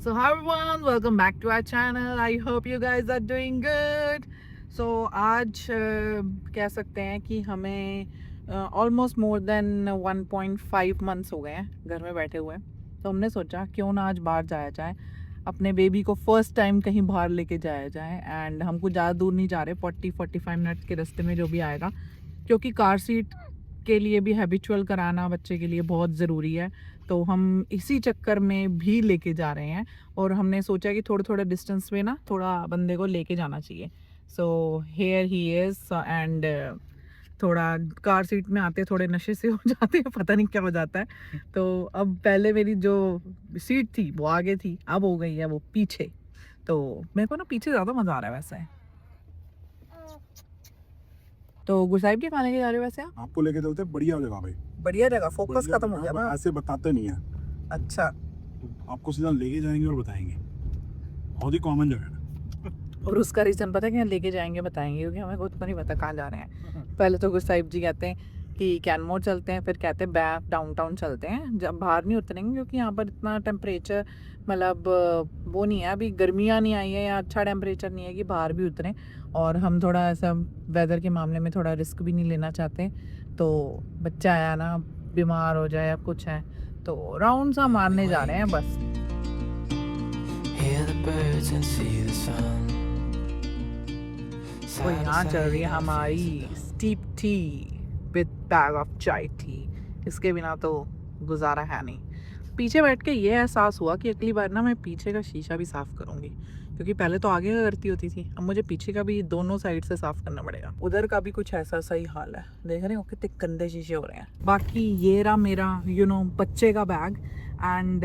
So hi everyone, welcome back to our channel. I hope you guys are doing good. So आज कह सकते हैं कि हमें ऑलमोस्ट मोर देन 1.5 मंथ्स हो गए हैं घर में बैठे हुए। तो हमने सोचा क्यों ना आज बाहर जाया जाए, अपने बेबी को फर्स्ट टाइम कहीं बाहर लेके जाया जाए। एंड हमको ज़्यादा दूर नहीं जा रहे, 40-45 मिनट के रास्ते में जो भी आएगा, क्योंकि कार सीट के लिए भी हैबिचुअल कराना बच्चे के लिए बहुत ज़रूरी है। तो हम इसी चक्कर में भी लेके जा रहे हैं और हमने सोचा कि थोड़े थोड़े डिस्टेंस में ना थोड़ा बंदे को लेके जाना चाहिए। So here he is and थोड़ा कार सीट में आते थोड़े नशे से हो जाते हैं, पता नहीं क्या हो जाता है। तो अब पहले मेरी जो सीट थी वो आगे थी, अब हो गई है वो पीछे। तो मेरे को ना पीछे ज़्यादा मज़ा आ रहा है वैसे। तो गुसाइब के खाने के जा रहे हो वैसे आप? आपको लेके चलते हैं बढ़िया जगह भाई। बढ़िया जगह, फोकस बढ़िया खत्म हो गया जगह, ना। ऐसे बताते नहीं है। अच्छा, तो आपको सीधा लेके जाएंगे और बताएंगे। बहुत ही कॉमन जगह है। और उसका रीज़न पता है कि लेके जाएंगे बताएंगे, क्योंकि हमें खुद को नहीं पता कहाँ जा रहे हैं। पहले तो गुसाइब जी कहते हैं कि कैनमोर चलते हैं, फिर कहते हैं बैक डाउनटाउन चलते हैं, जब बाहर नहीं उतरेंगे क्योंकि यहाँ पर इतना टेम्परेचर, मतलब वो नहीं है, अभी गर्मियाँ नहीं आई है या अच्छा टेम्परेचर नहीं है कि बाहर भी उतरें। और हम थोड़ा ऐसा वेदर के मामले में थोड़ा रिस्क भी नहीं लेना चाहते। तो बच्चा आया ना, बीमार हो जाए या कुछ है, तो राउंड सा मारने जा रहे हैं बस। Hear the birds and see the sun. तो यहाँ चल रही है हमारी steep T with bag of चाय टी। इसके बिना तो गुजारा है नहीं। पीछे बैठ के ये एहसास हुआ कि अगली बार ना मैं पीछे का शीशा भी साफ़ करूँगी, क्योंकि पहले तो आगे का करती होती थी, अब मुझे पीछे का भी दोनों साइड से साफ़ करना पड़ेगा। उधर का भी कुछ ऐसा सही हाल है, देख रहे हो कितने गंदे शीशे हो रहे हैं। बाकी ये रहा मेरा बच्चे का बैग। एंड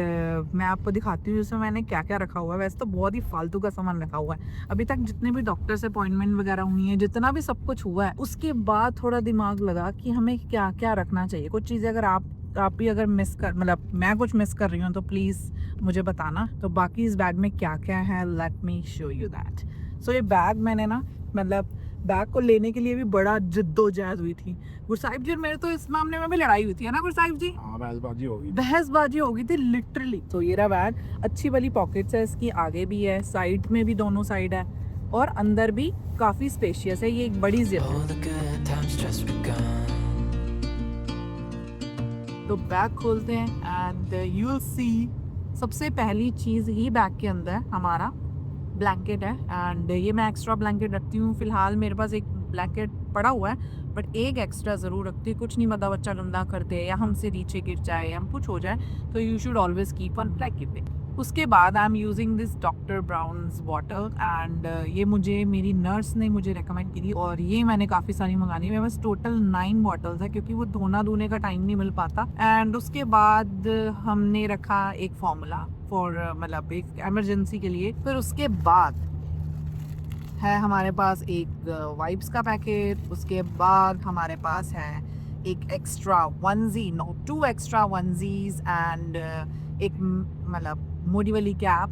मैं आपको दिखाती हूँ जिसमें मैंने क्या क्या रखा हुआ है। वैसे तो बहुत ही फालतू का सामान रखा हुआ है। अभी तक जितने भी डॉक्टर से अपॉइंटमेंट वगैरह हुई है, जितना भी सब कुछ हुआ है, उसके बाद थोड़ा दिमाग लगा कि हमें क्या क्या रखना चाहिए। कुछ चीज़ें अगर आप भी अगर मिस कर, मतलब मैं कुछ मिस कर रही हूँ तो प्लीज़ मुझे बताना। तो बाकी इस बैग में क्या क्या है, let me show you that. So ये बैग मैंने ना, मतलब बैग को लेने के लिए भी बड़ा जिद्दोजहद हुई थी। गुरसाहिब जी और मेरे तो इस मामले में भी लड़ाई हुई थी, है ना गुरसाहिब जी? हाँ, बहसबाजी होगी। बहसबाजी हो गई थी लिटरली। तो ये रहा बैग, अच्छी वाली पॉकेट्स है इसकी, आगे भी है, साइड में भी, दोनों साइड है, और अंदर भी काफ़ी स्पेशियस है। ये एक बड़ी जिप है। Oh, the good times just begun. तो बैग खोलते हैं एंड यू विल सी, सबसे पहली चीज़ ही बैग के अंदर हमारा ब्लैंकेट है। एंड ये मैं एक्स्ट्रा ब्लैंकेट रखती हूँ। फिलहाल मेरे पास एक ब्लैंकेट पड़ा हुआ है, बट एक एक्स्ट्रा ज़रूर रखती हूँ। कुछ नहीं पता बच्चा गंदा कर दे या हमसे नीचे गिर जाए या कुछ हो जाए, तो you should always keep one blanket. उसके बाद I am using this doctor Brown's water. And ये मुझे मेरी नर्स ने मुझे रेकमेंड की थी, और ये मैंने काफ़ी सारी मंगानी है। मेरे पास टोटल 9 बॉटल्स है, क्योंकि वो धोना धोने का टाइम नहीं मिल पाता। एंड उसके बाद हमने रखा एक फार्मूला फॉर, मतलब एक इमरजेंसी के लिए। फिर उसके बाद है हमारे पास एक वाइप्स का पैकेट। उसके बाद हमारे पास है एक extra onesie, no 2 extra वनजीज, and एक मतलब मोटी वाली कैप,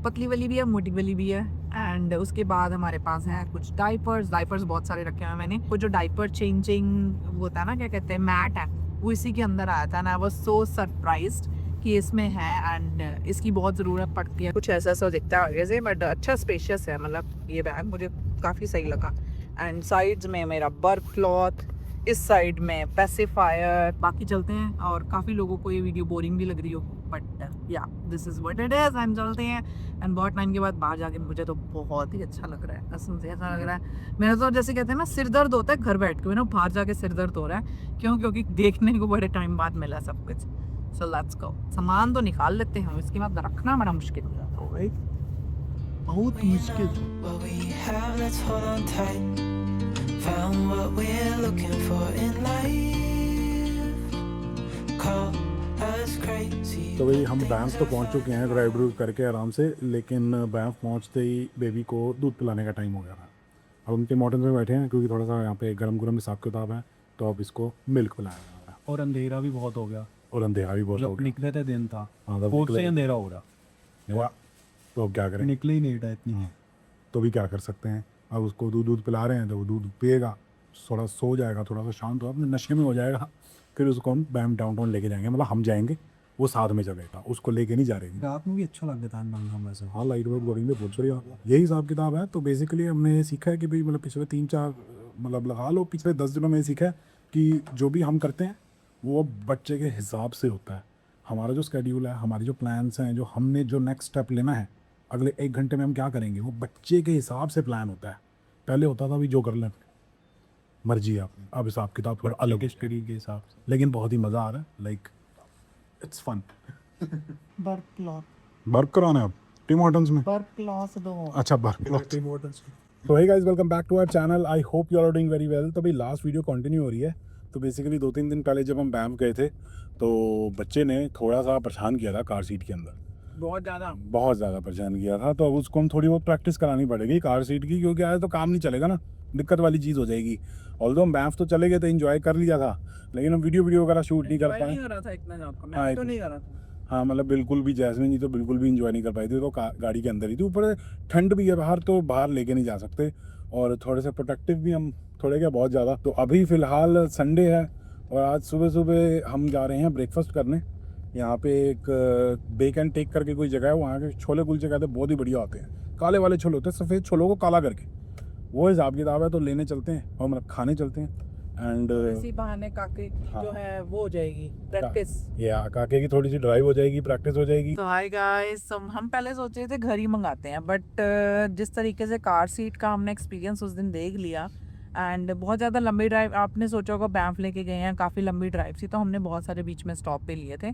पतली वाली भी है, मोटी वाली भी है। एंड उसके बाद हमारे पास है कुछ डाइपर्स बहुत सारे रखे हुए हैं मैंने। वो जो डाइपर चेंजिंग होता है ना, क्या कहते हैं, मैट है, वो इसी के अंदर आया था। And I was so surprised कि इसमें है, एंड इसकी बहुत ज़रूरत पड़ती है। कुछ ऐसा ऐसा दिखता है आगे से, बट अच्छा स्पेशियस है, मतलब ये बैग मुझे काफ़ी सही लगा। एंड साइड्स में मेरा बर्फ क्लॉथ, इस साइड में पैसिफायर। बाकी चलते हैं, और काफ़ी लोगों को ये वीडियो बोरिंग भी लग रही हो, बट या this is what it is. हम चलते हैं। एंड बहुत टाइम के बाद बाहर जाके मुझे तो बहुत ही अच्छा लग रहा है, कसम से ऐसा लग रहा है मेरा तो जैसे कहते हैं ना, सिर दर्द होता है घर बैठ के, ना बाहर जाके सिर दर्द हो रहा है। क्यों? क्योंकि देखने को बड़े टाइम बाद मिला सब कुछ। So let's go. सामान तो निकाल लेते हैं, इसके बाद रखना बड़ा मुश्किल हो जाता है भाई, बहुत मुश्किल। What we have, let's hold on tight. Found what we're looking for in life. Call us crazy. तो भाई हम बैंक तो पहुंच चुके हैं ड्राइव ड्रूव करके आराम से, लेकिन बैंक पहुंचते ही बेबी को दूध पिलाने का टाइम हो गया था। अब हम टिम हॉर्टन्स में बैठे हैं क्योंकि थोड़ा सा यहाँ पे गरम गरम हिसाब किताब है, तो अब इसको मिल्क पिलाया जा रहा है। और अंधेरा भी बहुत हो गया। और अंधेरा भी बहुत हो मतलब गया। निकले थे दिन था, हाँ, तब फोर्थ से निकले। अंधेरा हो रहा, वाह, तो अब क्या करें? निकले ही नहीं था इतनी। हाँ, तो भी क्या कर सकते हैं। अब उसको दूध पिला रहे हैं, तो वो दूध पिएगा, थोड़ा सो जाएगा, थोड़ा सा शांत हो, अपने नशे में हो जाएगा। फिर उसको हम बैम डाउनटाउन लेके जाएंगे, मतलब हम जाएंगे वो साथ में जगेगा, उसको लेके नहीं जा रही। रात में भी अच्छा लगता है नंगा वैसे। हाँ, लाइट वेट बोर्डिंग में बहुत बढ़िया यही हिसाब किताब है। तो बेसिकली हमने सीखा है कि भाई मतलब पिछले 3-4 मतलब लगा लो पिछले 10 दिनों में सीखा है कि जो भी हम करते हैं वो बच्चे के हिसाब से होता है। हमारा जो स्केड्यूल है, हमारे जो प्लान्स हैं, जो हमने जो नेक्स्ट स्टेप लेना है अगले 1 घंटे में हम क्या करेंगे, वो बच्चे के हिसाब से प्लान होता है। पहले होता था भी जो कर लें मर्जी है आपकी, अब हिसाब किताब थोड़ा अलग है स्टडी के हिसाब से। लेकिन बहुत ही मज़ा आ रहा है। Like it's fun. वर्क कराना है अब टीम हॉर्टन्स में। अच्छा, वर्क। तो hey guys, welcome back to our channel. I hope you are doing very well. तो भाई लास्ट वीडियो कंटिन्यू हो रही है। तो बेसिकली 2-3 दिन पहले जब हम बैंफ गए थे तो बच्चे ने थोड़ा सा परेशान किया था कार सीट के अंदर, बहुत ज़्यादा परेशान किया था। तो अब उसको हम थोड़ी बहुत प्रैक्टिस करानी पड़ेगी कार सीट की, क्योंकि आज तो काम नहीं चलेगा ना, दिक्कत वाली चीज़ हो जाएगी। ऑल्दो हम बैंफ तो चले गए थे, इन्जॉय कर लिया था, लेकिन हम वीडियो वगैरह शूट नहीं कर पाए। हाँ, मतलब बिल्कुल भी जैस्मिन जी तो बिल्कुल भी इंजॉय नहीं कर पाई थी। तो गाड़ी के अंदर ही थी, ऊपर ठंड भी है बाहर, तो बाहर लेके नहीं जा सकते, और थोड़े से प्रोटेक्टिव भी हम थोड़े क्या बहुत ज़्यादा। तो अभी फ़िलहाल संडे है और आज सुबह सुबह हम जा रहे हैं ब्रेकफास्ट करने। यहाँ पे एक बेक एंड टेक करके कोई जगह है, वहाँ के छोले कुलचे कहते हैं बहुत ही बढ़िया होते हैं। काले वाले छोले होते हैं, सफ़ेद छोलों को काला करके, वो हिसाब किताब है। तो लेने चलते हैं और मतलब खाने चलते हैं। एंड इसी बहाने काके जो है वो हो जाएगी प्रैक्टिस। या काके की थोड़ी सी ड्राइव हो जाएगी, प्रैक्टिस हो जाएगी। तो हाय गाइस, हम पहले सोच रहे थे घर ही मंगाते हैं, बट जिस तरीके से कार सीट का हमने एक्सपीरियंस उस दिन देख लिया, एंड बहुत ज़्यादा लंबी ड्राइव, आपने सोचा होगा बैंफ लेके गए हैं, काफ़ी लंबी ड्राइव थी, तो हमने बहुत सारे बीच में स्टॉप पे लिए थे।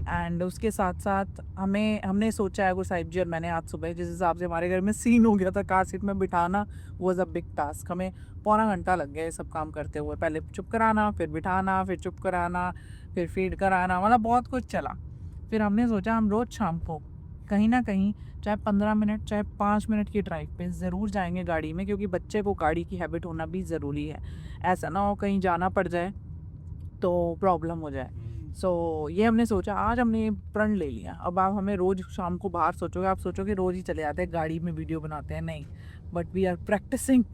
एंड उसके साथ साथ हमने सोचा है, गुरसाहिब जी और मैंने आज सुबह जिस हिसाब से हमारे घर में सीन हो गया था कार सीट में बिठाना, वॉज अ बिग टास्क। हमें पौना घंटा लग गया ये सब काम करते हुए, पहले चुप कराना, फिर बिठाना, फिर चुप कराना, फिर फीड कराना, मतलब बहुत कुछ चला। फिर हमने सोचा हम रोज़ शाम को कहीं ना कहीं, चाहे 15 मिनट चाहे 5 मिनट की ड्राइव पे ज़रूर जाएंगे गाड़ी में, क्योंकि बच्चे को गाड़ी की हैबिट होना भी ज़रूरी है। ऐसा ना हो कहीं जाना पड़ जाए तो प्रॉब्लम हो जाए। सो ये हमने सोचा, आज हमने ये प्रण ले लिया। अब आप हमें रोज़ शाम को बाहर सोचोगे, आप सोचोगे रोज़ ही चले जाते हैं गाड़ी में वीडियो बनाते हैं, नहीं, but we are practicing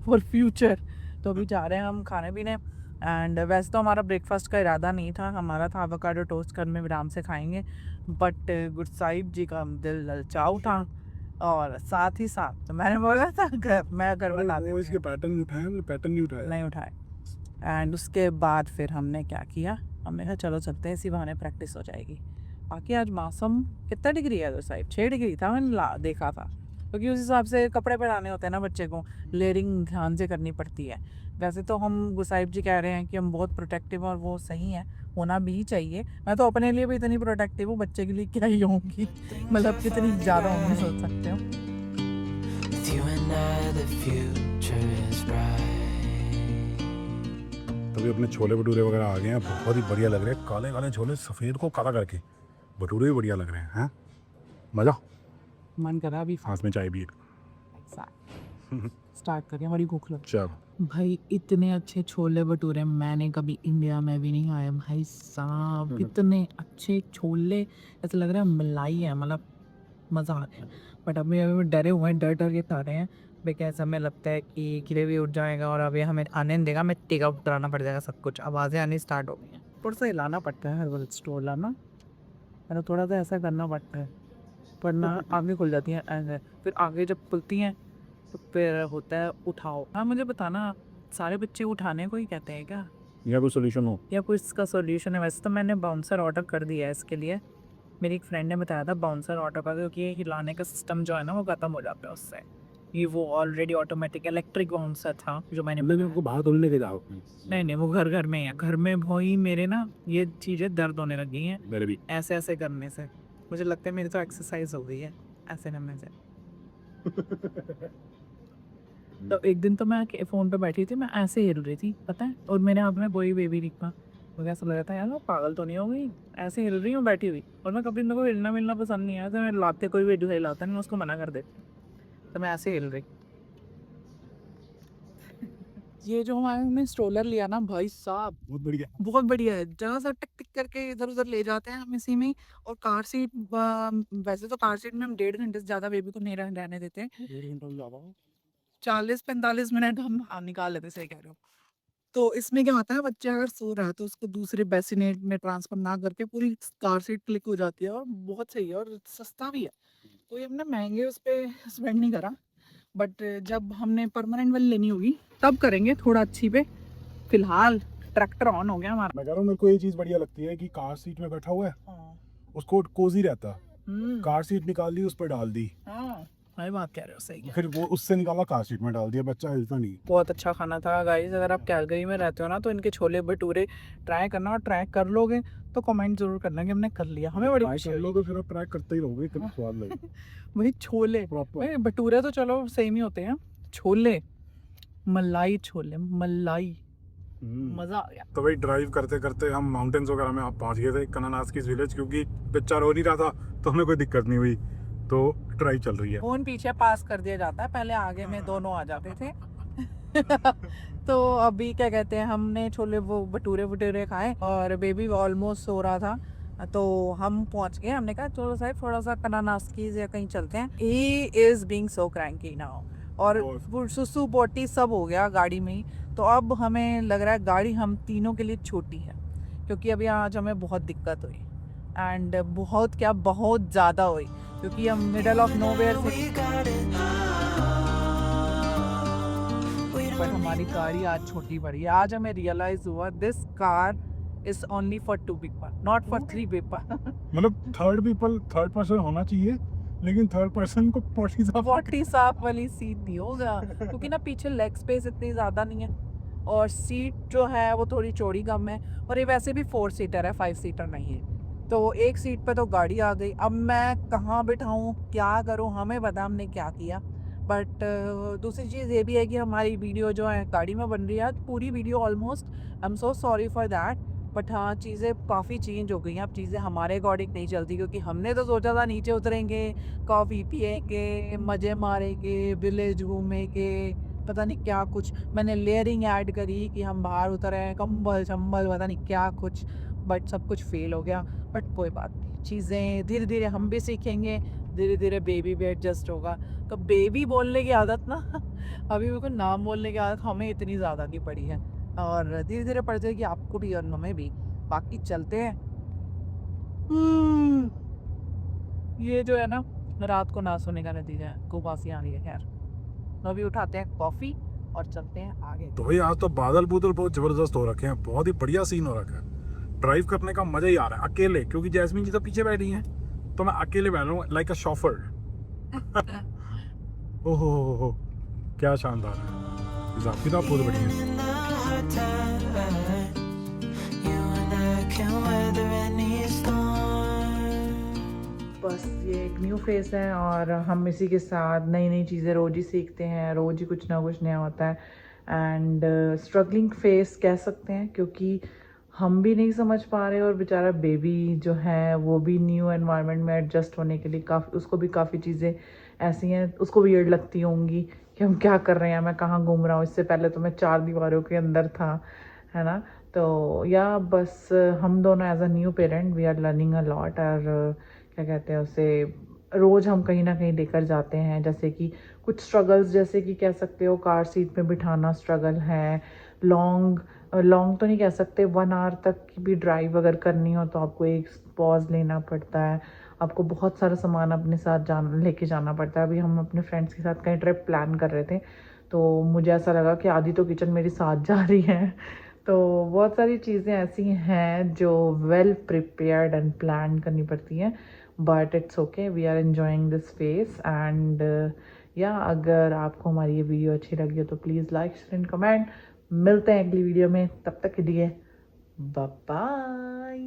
for future. तो अभी जा रहे हैं हम खाने पीने। एंड वैसे तो हमारा ब्रेकफास्ट का इरादा नहीं था, हमारा था एवोकाडो टोस्ट घर में आराम से खाएंगे, बट गुरसाहिब जी का दिल ललचाऊ था, और साथ ही साथ तो मैंने बोला था मैं घर बना वो इसके पैटर्न नहीं उठाया। नहीं उठाए। एंड उसके बाद फिर हमने क्या किया, हमने कहा चलो चलते हैं, इसी बहाने प्रैक्टिस हो जाएगी। बाकी आज मौसम कितना डिग्री है उधर साइड? 6 डिग्री था, मैंने देखा था, क्योंकि उस हिसाब से कपड़े पहनाने होते हैं ना बच्चे को, लेयरिंग ध्यान से करनी पड़ती है। वैसे तो हम गुरसाहिब जी कह रहे हैं कि हम बहुत प्रोटेक्टिव, और वो सही है, होना भी चाहिए। मैं तो अपने लिए भी इतनी प्रोटेक्टिव हूँ, बच्चे के लिए क्या ही होंगी, मतलब कितनी ज़्यादा होंगी सोच सकते हो। With you and I, the future is bright. तभी अपने छोले भटूरे वगैरह आ गए हैं, बहुत ही बढ़िया लग रहे हैं। काले काले छोले सफ़ेद को काला करके, भटूरे भी बढ़िया लग रहे हैं। मज़ा मन करा अभी हाथ में चाय भी एक। स्टार्ट करें, हमारी भूख लग। चलो भाई इतने अच्छे छोले भटूरे मैंने कभी इंडिया में भी नहीं खाए भाई साहब, इतने अच्छे छोले, ऐसा लग रहा है मलाई है, मतलब मज़ा आ रहा है। बट अभी डरे हुए हैं, डर के खा रहे हैं, बिकॉज हमें लगता है कि ग्रेवी उठ जाएगा और अभी हमें आने नहीं देगा, हमें टेक आउट कराना पड़ जाएगा सब कुछ। आवाज़ें आनी स्टार्ट हो गई हैं, थोड़ा सा हिलाना पड़ता है, हर वक्त स्टोर लाना, मतलब थोड़ा सा ऐसा करना पड़ता है, वरना आगे खुल जाती हैं ऐसे, फिर आगे जब खुलती हैं तो फिर होता है उठाओ। हाँ मुझे बताना, सारे बच्चे उठाने को ही कहते हैं क्या, या कोई सोल्यूशन हो? या कोई इसका सोल्यूशन है? वैसे तो मैंने बाउंसर ऑर्डर कर दिया है इसके लिए, मेरी एक फ्रेंड ने बताया था बाउंसर ऑर्डर का, क्योंकि ये हिलाने का सिस्टम जो है ना वो ख़त्म हो जाता है उससे। ये वो ऑलरेडी ऑटोमेटिक इलेक्ट्रिक बाउंसर था जो मैंने आपको बाहर धुलने लेके जाओ। नहीं वो घर में ही है, घर में वही मेरे ना ये चीज़ें दर्द होने लगी हैं मेरे भी ऐसे करने से। मुझे लगता है मेरी तो एक्सरसाइज हो गई है ऐसे करने से। तो एक दिन तो मैं फ़ोन पे बैठी थी, मैं ऐसे हिल रही थी पता है, और मेरे हाथ में वही बेबी दिखा, मुझे ऐसा लग रहा था यार मैं पागल तो नहीं हो गई, ऐसे हिल रही हूँ बैठी हुई। और मैं कभी मेरे को हिलना मिलना पसंद नहीं है, तो मैं लाते कोई वीडियो हिलाता नहीं, मैं उसको मना कर देती, तो मैं ऐसे हिल रही। ये जो हमने स्ट्रोलर लिया ना भाई साहब, बहुत बढ़िया है, जहाँ से टिक टिक करके इधर उधर ले जाते हैं हम इसी में। और कार सीट, वैसे तो कार सीट में हम 1.5 घंटे से ज़्यादा बेबी को नहीं रहने देते, 40-45 मिनट हम निकाल लेते, सही कह रहे हो। तो इसमें क्या होता है, बच्चा अगर सो रहा है तो उसको दूसरे बेसिनेट में ट्रांसफर ना करके पूरी कार सीट क्लिक हो जाती है, और बहुत सही है और सस्ता भी है। कोई हमने महंगे उस पर स्पेंड नहीं करा, बट जब हमने परमानेंट वाली लेनी होगी तब करेंगे थोड़ा अच्छी पे। फिलहाल ट्रैक्टर ऑन हो गया हमारा। मैं कह रहा हूँ मेरे को ये चीज़ बढ़िया लगती है कि कार सीट में बैठा हुआ है, हाँ। उसको कोजी रहता है, हम्म। कार सीट निकाल ली उस पर डाल दी, हाँ, सही बात कह रहे हो, सही है। फिर वो उससे निकाला कार सीट में डाल दिया, बच्चा हिलता नहीं। बहुत अच्छा खाना था गाइस। अगर आप कैलगरी में रहते हो ना तो इनके छोले भटूरे ट्राई करना, और ट्राई कर लोगे तो कमेंट जरूर करना कि हमने कर लिया। हमें बड़ी ट्राई खुशी कर लो हुई। तो फिर आप ट्राई करते ही रहोगे, कितना स्वाद लगे। वही छोले, प्रॉपर भाई भटूरे तो चलो सेम ही होते हैं, छोले मलाई, छोले मलाई, मजा आ गया। तो भाई ड्राइव करते करते हम माउंटेन्स वगैरह में आप पहुंच गए थे, कनानास की विलेज, क्योंकि बच्चा रो नहीं रहा था तो हमें कोई दिक्कत नहीं हुई, तो ड्राइव चल रही है। फोन पीछे पास कर दिया जाता है, पहले आगे में दोनों आ जाते थे। तो अभी क्या कहते हैं, हमने छोले वो भटूरे वटूरे खाए और बेबी ऑलमोस्ट सो रहा था, तो हम पहुंच गए। हमने कहा चलो साहब थोड़ा सा कनानास की या कहीं चलते हैं। He is being so cranky now, और सुसु पोटी सब हो गया गाड़ी में ही। तो अब हमें लग रहा है गाड़ी हम तीनों के लिए छोटी है, क्योंकि अभी आज हमें बहुत दिक्कत हुई, एंड बहुत क्या बहुत ज़्यादा हुई, क्योंकि हम मिडल ऑफ नोवेयर थे। We got it पर हमारी गाड़ी आज छोटी पड़ी है। आज हमें रियलाइज हुआ this car is only for 2 people, not for 3 people. मतलब थर्ड पर्सन होना चाहिए, लेकिन थर्ड पर्सन को 40 साफ वाली सीट नहीं होगा, क्योंकि ना पीछे लेग स्पेस इतनी ज़्यादा नहीं है, और सीट जो है वो थोड़ी चौड़ी कम है, और ये वैसे भी 4 सीटर है, 5 सीटर नहीं है। तो एक सीट पे तो गाड़ी आ गई, अब मैं कहाँ बिठाऊँ, क्या करूँ, हमें पता हमने क्या किया। बट दूसरी चीज़ ये भी है कि हमारी वीडियो जो है गाड़ी में बन रही है, पूरी video almost, I am so sorry for that. But हाँ, चीज़ें काफ़ी चेंज हो गई हैं, अब चीज़ें हमारे अकॉर्डिंग नहीं चलती, क्योंकि हमने तो सोचा था नीचे उतरेंगे, कॉफ़ी पिएंगे, मज़े मारेंगे, विलेज घूमेंगे, पता नहीं क्या कुछ। मैंने लेयरिंग ऐड करी कि हम बाहर उतरे, कंबल चंबल पता नहीं क्या कुछ, बट सब कुछ फेल हो गया। बट कोई बात नहीं, चीज़ें धीरे धीरे हम भी सीखेंगे, धीरे धीरे बेबी भी एडजस्ट होगा। तो बेबी बोलने की आदत ना अभी मेरे को नाम बोलने की आदत हमें इतनी ज़्यादा नहीं पड़ी है, और धीरे धीरे पड़ जाएगी आपको भी और हमें भी। बाकी चलते हैं। ये जो है ना रात को ना सोने का नतीजा है, कुबासी आ रही है। खैर, तो अभी उठाते हैं कॉफ़ी और चलते हैं आगे। तो भाई आज तो बादल बुदल बहुत जबरदस्त हो रखे हैं, बहुत ही बढ़िया सीन हो रखा है, ड्राइव करने का मजा ही आ रहा है अकेले, क्योंकि जैस्मीन जी तो पीछे बैठी हैं, तो मैं अकेले बैठ रहा हूँ लाइक अ शॉफर। ओहो क्या शानदार है, हिसाब किताब बहुत बढ़िया है। in a hard time. You and I can weather any storm. बस ये एक न्यू फेस है, और हम इसी के साथ नई नई चीज़ें रोज़ ही सीखते हैं, रोज़ ही कुछ ना कुछ नया होता है। एंड स्ट्रगलिंग फेस कह सकते हैं, क्योंकि हम भी नहीं समझ पा रहे, और बेचारा बेबी जो है वो भी न्यू एनवायरनमेंट में एडजस्ट होने के लिए काफ़ी, उसको भी काफ़ी चीज़ें ऐसी हैं, उसको वियर्ड लगती होंगी कि हम क्या कर रहे हैं, मैं कहाँ घूम रहा हूँ, इससे पहले तो मैं 4 दीवारों के अंदर था, है ना। तो या बस हम दोनों as a new parent we are learning a lot, और क्या कहते हैं उसे, रोज़ हम कहीं ना कहीं लेकर जाते हैं। जैसे कि कुछ स्ट्रगल्स, जैसे कि कह सकते हो कार सीट में बिठाना स्ट्रगल है, लॉन्ग तो नहीं कह सकते, 1 आवर तक की भी ड्राइव अगर करनी हो तो आपको एक पॉज लेना पड़ता है, आपको बहुत सारा सामान अपने साथ लेके जाना पड़ता है। अभी हम अपने फ्रेंड्स के साथ कहीं ट्रिप प्लान कर रहे थे, तो मुझे ऐसा लगा कि आधी तो किचन मेरी साथ जा रही है। तो बहुत सारी चीज़ें ऐसी हैं जो वेल प्रिपेयर्ड एंड प्लान करनी पड़ती हैं, but it's okay, we are enjoying this phase. And या अगर आपको हमारी ये वीडियो अच्छी लगी हो तो please like share and comment. मिलते हैं अगली वीडियो में, तब तक के लिए बाय बाय।